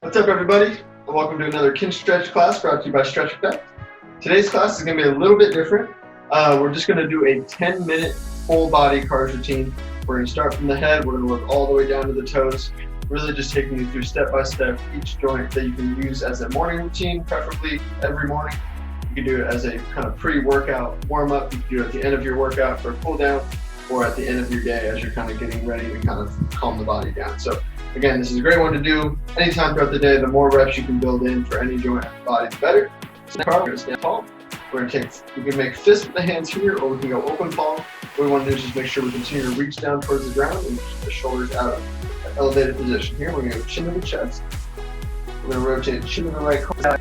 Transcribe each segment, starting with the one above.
What's up, everybody? And welcome to another Kinstretch class brought to you by Stretch Effect. Today's class is going to be a little bit different. We're just going to do a 10-minute full body cardio routine. We're going to start from the head. We're going to work all the way down to the toes, really just taking you through step by step each joint that you can use as a morning routine, preferably every morning. You can do it as a kind of pre-workout warm-up. You can do it at the end of your workout for a cool down, or at the end of your day as you're kind of getting ready to kind of calm the body down. So again, this is a great one to do anytime throughout the day. The more reps you can build in for any joint in the body, the better. So we're going to stand tall. We're going to we can make fists with the hands here, or we can go open palm. What we want to do is just make sure we continue to reach down towards the ground and keep the shoulders out of an elevated position. Here, we're going to go chin to the chest. We're going to rotate chin to the right corner,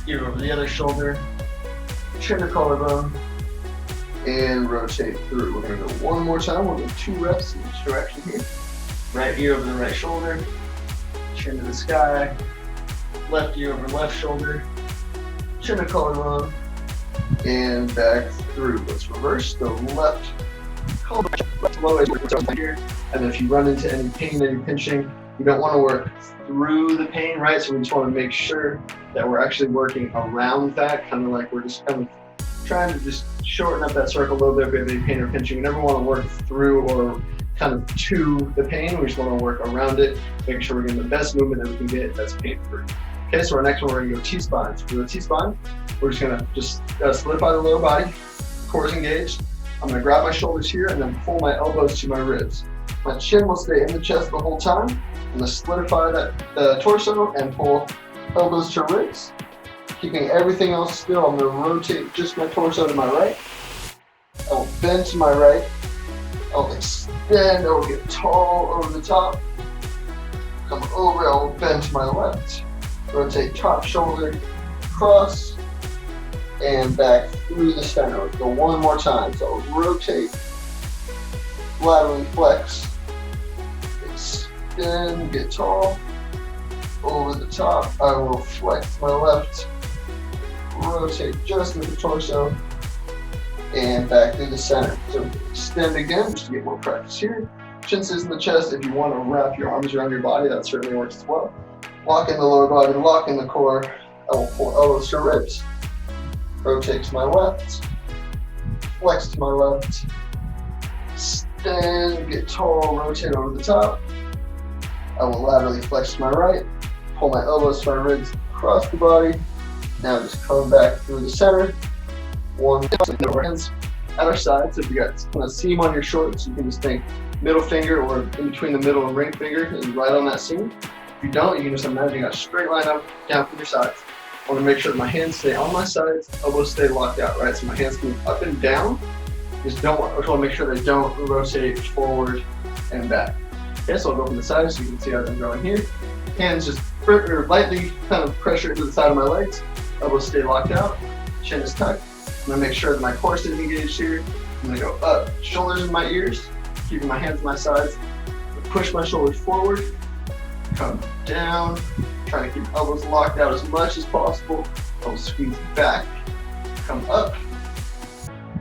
ear over the other shoulder, chin to collarbone, and rotate through. We're going to go one more time. We'll do 2 reps in each direction here. Right ear over the right shoulder, chin to the sky, left ear over left shoulder, chin to collarbone, and back through. Let's reverse the left collarbone, left low here. And then if you run into any pain, any pinching, you don't want to work through the pain, right? So we just want to make sure that we're actually working around that, kind of like we're just kind of trying to just shorten up that circle a little bit if we have any pain or pinching. We never want to work through or kind of to the pain. We just want to work around it, making sure we're getting the best movement that we can get that's pain-free. Okay, so our next one, we're going to go T-spine. So for the T-spine, we're just going to solidify the lower body, core is engaged. I'm going to grab my shoulders here and then pull my elbows to my ribs. My chin will stay in the chest the whole time. I'm going to solidify the torso and pull elbows to ribs. Keeping everything else still, I'm going to rotate just my torso to my right. I will bend to my right. I'll extend, I will get tall over the top. Come over, I will bend to my left. Rotate top shoulder, cross, and back through the center. Let's go one more time. So I'll rotate, laterally flex, extend, get tall, over the top. I will flex to my left, rotate just with the torso, and back through the center. So extend again, just to get more practice here. Chin stays in the chest. If you want to wrap your arms around your body, that certainly works as well. Lock in the lower body, lock in the core. I will pull elbows to ribs. Rotate to my left, flex to my left, extend, get tall, rotate over the top. I will laterally flex to my right, pull my elbows to my ribs, across the body. Now just come back through the center. One, hands at our sides. So if you got kind of seam on your shorts, you can just think middle finger or in between the middle and ring finger is right on that seam. If you don't, you can just imagine a straight line up, down from your sides. I want to make sure that my hands stay on my sides, elbows stay locked out, right? So my hands can move up and down. I just want to make sure they don't rotate forward and back. Okay, so I'll go from the side so you can see how I'm going here. Hands just lightly kind of pressure into the side of my legs. Elbows stay locked out, chin is tucked. I'm going to make sure that my core stays engaged here. I'm going to go up, shoulders in my ears, keeping my hands to my sides. Push my shoulders forward, come down, trying to keep elbows locked out as much as possible. I'll squeeze back, come up,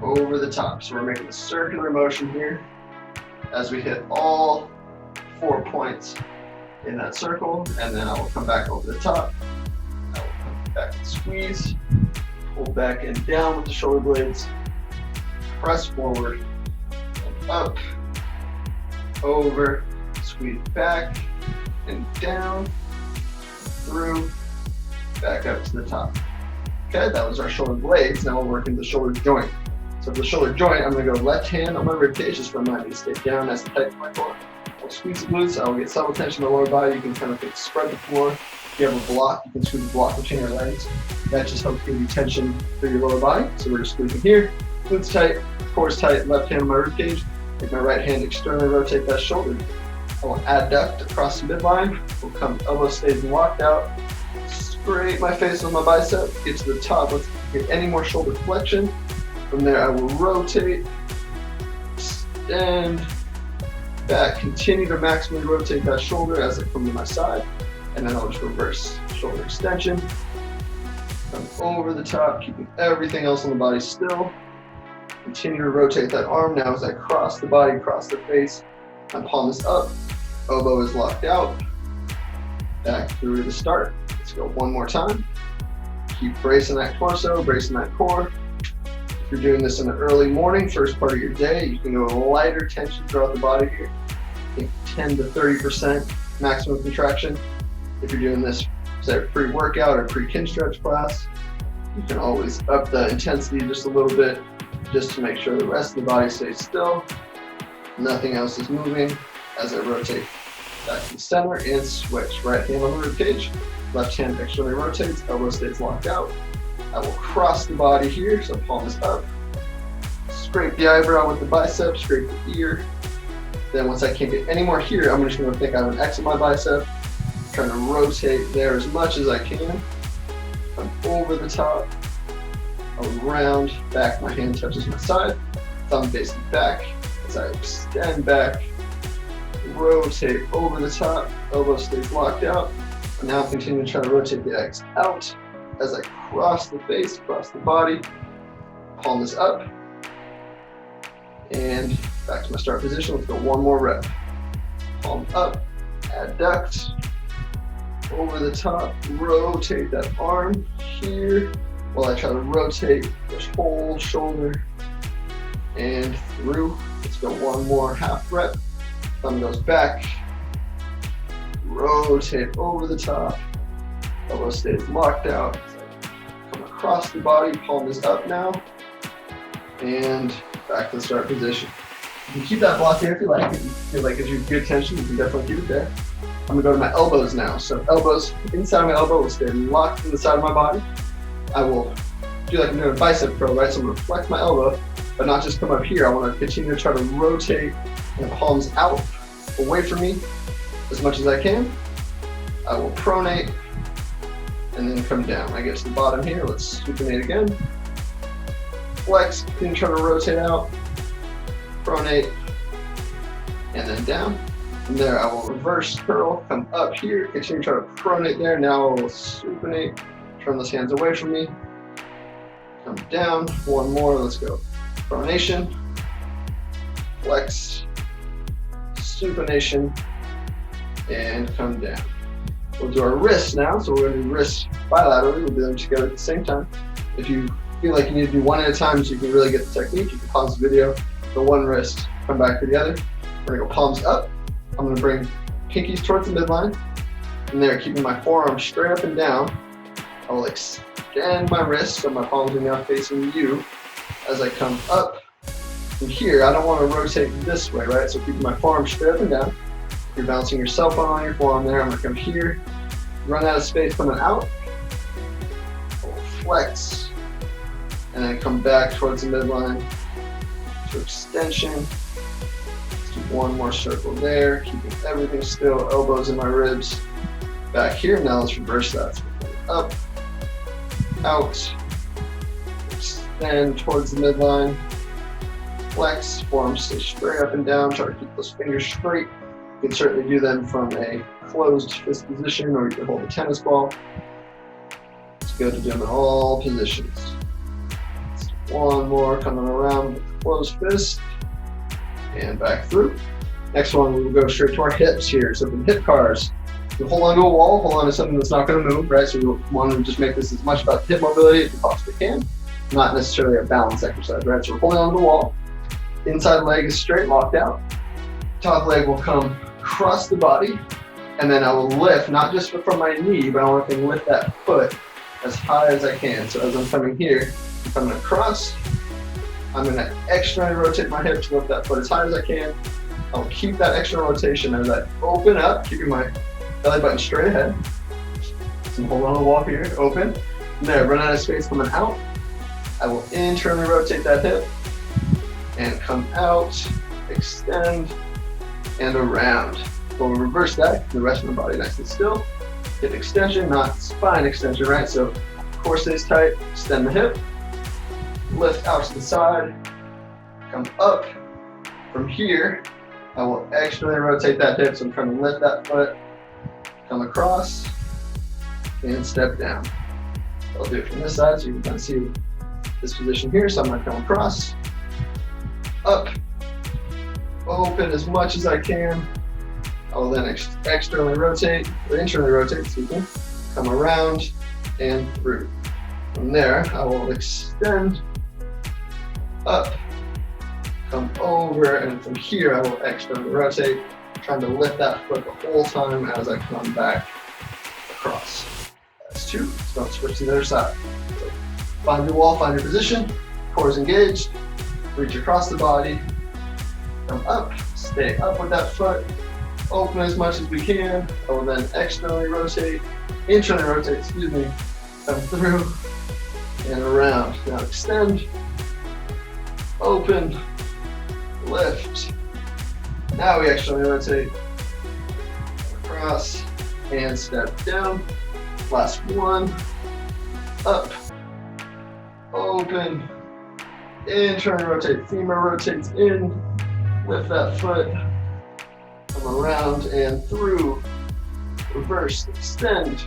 over the top. So we're making a circular motion here as we hit all 4 points in that circle, and then I will come back over the top. I will come back and squeeze. Pull back and down with the shoulder blades, press forward, and up, over, squeeze back, and down, through, back up to the top. Okay, that was our shoulder blades. Now we're working the shoulder joint. So for the shoulder joint, I'm going to go left hand on my rib cage, just remind me to stay down nice and tight to my core. I'll squeeze the glutes, I'll get some tension in the lower body. You can kind of spread the floor. If you have a block, you can squeeze the block between your legs. That just helps give you tension through your lower body. So we're just squeezing here, glutes tight, core is tight, left hand on my rib cage. Take my right hand externally, rotate that shoulder. I will adduct across the midline. We'll come, elbow stays locked out. Scrape my face on my bicep, get to the top. Let's get any more shoulder flexion. From there, I will rotate, extend, back. Continue to maximally rotate that shoulder as I come to my side. And then I'll just reverse shoulder extension. Come over the top, keeping everything else on the body still. Continue to rotate that arm now as I cross the body, cross the face. My palm is up, elbow is locked out. back through the start. Let's go one more time. Keep bracing that torso, bracing that core. If you're doing this in the early morning, first part of your day, you can go lighter tension throughout the body here. I think 10 to 30% maximum contraction. If you're doing this, say, pre-workout or pre-kin stretch class, you can always up the intensity just a little bit, just to make sure the rest of the body stays still. Nothing else is moving as I rotate back to the center and switch. Right hand on the rib cage, left hand externally rotates, elbow stays locked out. I will cross the body here, so palm is up. Scrape the eyebrow with the bicep, scrape the ear. Then once I can't get any more here, I'm just gonna think I have an X in my bicep. Trying to rotate there as much as I can. Come over the top, around, back, my hand touches my side, thumb facing back. As I extend back, rotate over the top, elbow stays locked out. And now continue to try to rotate the X out as I cross the face, cross the body, palm is up, and back to my start position. Let's go one more rep. Palm up, adduct, over the top, rotate that arm here while I try to rotate this whole shoulder and through. Let's go one more half rep. Thumb goes back, rotate over the top, elbow stays locked out. Come across the body, palm is up now, and back to the start position. You can keep that block there if you like. If you feel like it gives you good tension, you can definitely keep it there. I'm gonna go to my elbows now. So elbows, inside of my elbow will stay locked to the side of my body. I will do like I'm doing a bicep curl, right? So I'm gonna flex my elbow, but not just come up here. I wanna continue to try to rotate my palms out, away from me as much as I can. I will pronate and then come down. I get to the bottom here, let's supinate again. Flex, continue to try to rotate out, pronate, and then down. From there, I will reverse curl, come up here, continue to try to pronate there. Now I will supinate, turn those hands away from me, come down, one more, let's go. Pronation, flex, supination, and come down. We'll do our wrists now, so we're gonna do wrists bilaterally, we'll do them together at the same time. If you feel like you need to do one at a time so you can really get the technique, you can pause the video, go one wrist, come back to the other. We're gonna go palms up. I'm gonna bring pinkies towards the midline. From there, keeping my forearm straight up and down, I will extend my wrist so my palms are now facing you. As I come up from here, I don't wanna rotate this way, right? So keeping my forearm straight up and down. You're bouncing your cell phone on your forearm there. I'm gonna come here, run out of space coming out, flex, and then come back towards the midline to extension. One more circle there, keeping everything still, elbows in my ribs. Back here, now let's reverse that. So up, out, extend towards the midline, flex, forearms stay straight up and down, try to keep those fingers straight. You can certainly do them from a closed fist position, or you can hold a tennis ball. It's good to do them in all positions. One more, coming around with closed fist. And back through. Next one, we will go straight to our hips here. So from hip cars, you hold onto a wall, hold on to something that's not going to move, right? So we want to just make this as much about hip mobility as you possibly can, not necessarily a balance exercise, right? So we're holding onto the wall, inside leg is straight, locked out. Top leg will come across the body, and then I will lift, not just from my knee, but I want to lift that foot as high as I can. So as I'm coming here, I'm coming across. I'm going to externally rotate my hips, lift that foot as high as I can. I'll keep that external rotation as I open up, keeping my belly button straight ahead. So hold on the wall here, open. From there, run out of space coming out. I will internally rotate that hip and come out, extend, and around. We'll reverse that, the rest of the body nice and still. Hip extension, not spine extension, right? So core stays tight, extend the hip. Lift out to the side, come up. From here, I will externally rotate that hip, so I'm trying to lift that foot, come across, and step down. I'll do it from this side so you can kind of see this position here. So I'm going to come across, up, open as much as I can. I will then externally rotate, or internally rotate, excuse me, come around and through. From there, I will extend up, come over, and from here I will externally rotate, trying to lift that foot the whole time as I come back across. That's two. So now switch to the other side. So find your wall, find your position, core is engaged, reach across the body, come up, stay up with that foot, open as much as we can. I will then externally rotate, internally rotate, excuse me, come through and around. Now extend, open, lift. Now we externally rotate, across and step down. Last one, up, open, internally rotate, femur rotates in, lift that foot, come around and through, reverse, extend,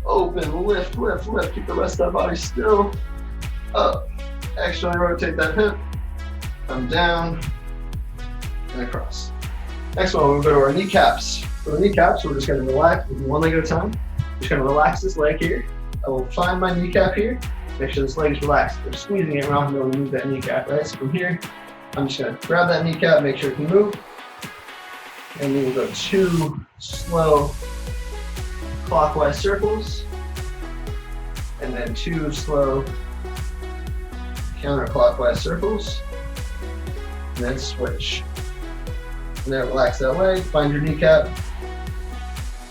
open, lift, lift, lift, keep the rest of that body still, up, externally rotate that hip, come down, and across. Next one, we'll go to our kneecaps. For the kneecaps, we're just gonna relax, one leg at a time. Just gonna relax this leg here. I will find my kneecap here, make sure this leg is relaxed. We're squeezing it around to move that kneecap, right? So from here, I'm just gonna grab that kneecap, make sure it can move. And then we'll go 2 slow clockwise circles. And then 2 slow counterclockwise circles. And then switch. And then relax that leg, find your kneecap.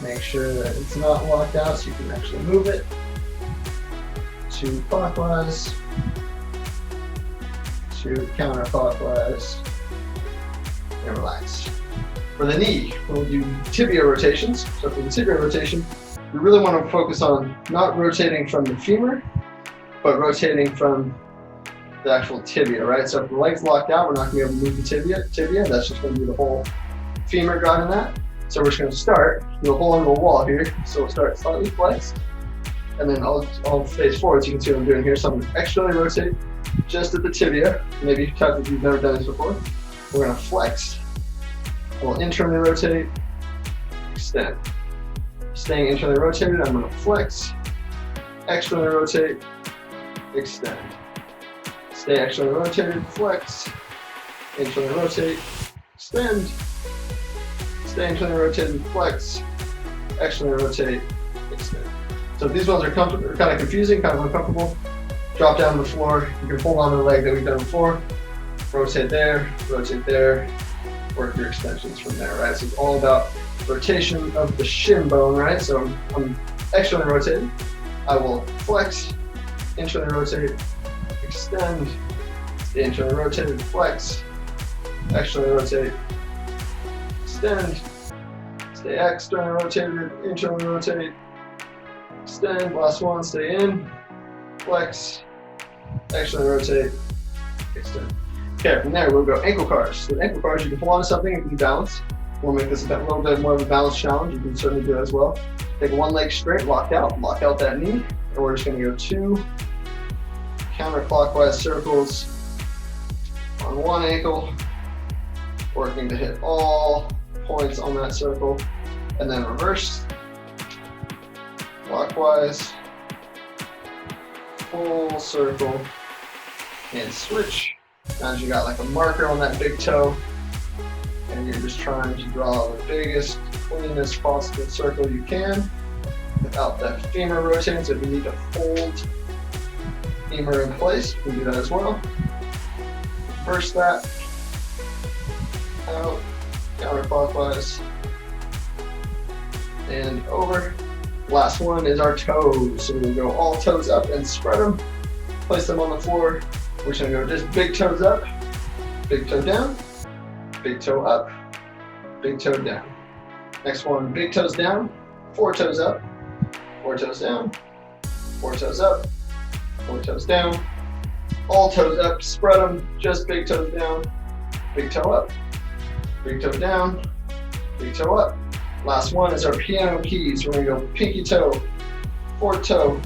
Make sure that it's not locked out so you can actually move it. 2 clockwise, 2 counterclockwise, and relax. For the knee, we'll do tibia rotations. So for the tibia rotation, we really want to focus on not rotating from the femur, but rotating from the actual tibia, right? So if the leg's locked out, we're not going to be able to move the tibia. That's just going to be the whole femur got in that. So we're just going to start, do a whole under the wall here. So we'll start slightly flexed, and then I'll face forward so you can see what I'm doing here. So I'm going to externally rotate just at the tibia. Maybe if you've never done this before. We're going to flex. We'll internally rotate, extend. Staying internally rotated, I'm going to flex, externally rotate, extend. Stay externally rotated, flex, internally rotate, extend. Stay internally rotated, flex, externally rotate, extend. So if these ones are kind of confusing, kind of uncomfortable, drop down to the floor. You can hold on to the leg that we've done before. Rotate there, work your extensions from there, right? So it's all about rotation of the shin bone, right? So I'm externally rotated. I will flex, internally rotate, extend, stay internally rotated, flex, externally rotate, extend, stay externally rotated, internally rotate, extend, last one, stay in, flex, externally rotate, extend. Okay, from there we'll go ankle cars. So ankle cars, you can pull onto something and you can balance. We'll make this a little bit more of a balance challenge. You can certainly do that as well. Take one leg straight, lock out that knee, and we're just gonna go 2 counterclockwise circles on one ankle, working to hit all points on that circle, and then reverse, clockwise, full circle, and switch. Now you got like a marker on that big toe, and you're just trying to draw the biggest, cleanest possible circle you can without that femur rotating. So if you need to hold femur in place, you can do that as well. Reverse that, out, counterclockwise, and over. Last one is our toes. So we're gonna go all toes up and spread them, place them on the floor. We're just gonna go just big toes up, big toe down, big toe up, big toe down. Next one, big toes down, 4 toes up, 4 toes down, 4 toes up, 4 toes down, all toes up, spread them, just big toes down, big toe up, big toe down, big toe up. Last one is our piano keys. We're gonna go pinky toe, 4th toe,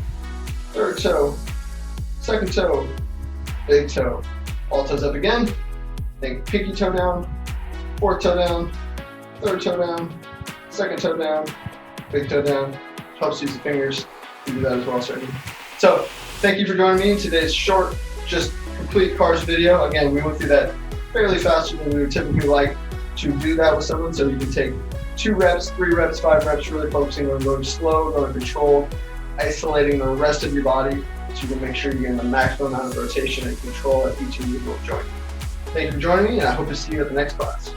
3rd toe, 2nd toe, big toe. All toes up again. Then pinky toe down, 4th toe down, third toe down, second toe down, big toe down. Helps use the fingers to do that as well, certainly. So thank you for joining me in today's short, just complete cars video. Again, we went through that fairly faster than we would typically like to do that with someone, so you can take 2 reps, 3 reps, 5 reps, really focusing on going slow, going controlled, isolating the rest of your body so you can make sure you're getting the maximum amount of rotation and control at each individual joint. Thank you for joining me, and I hope to see you at the next class.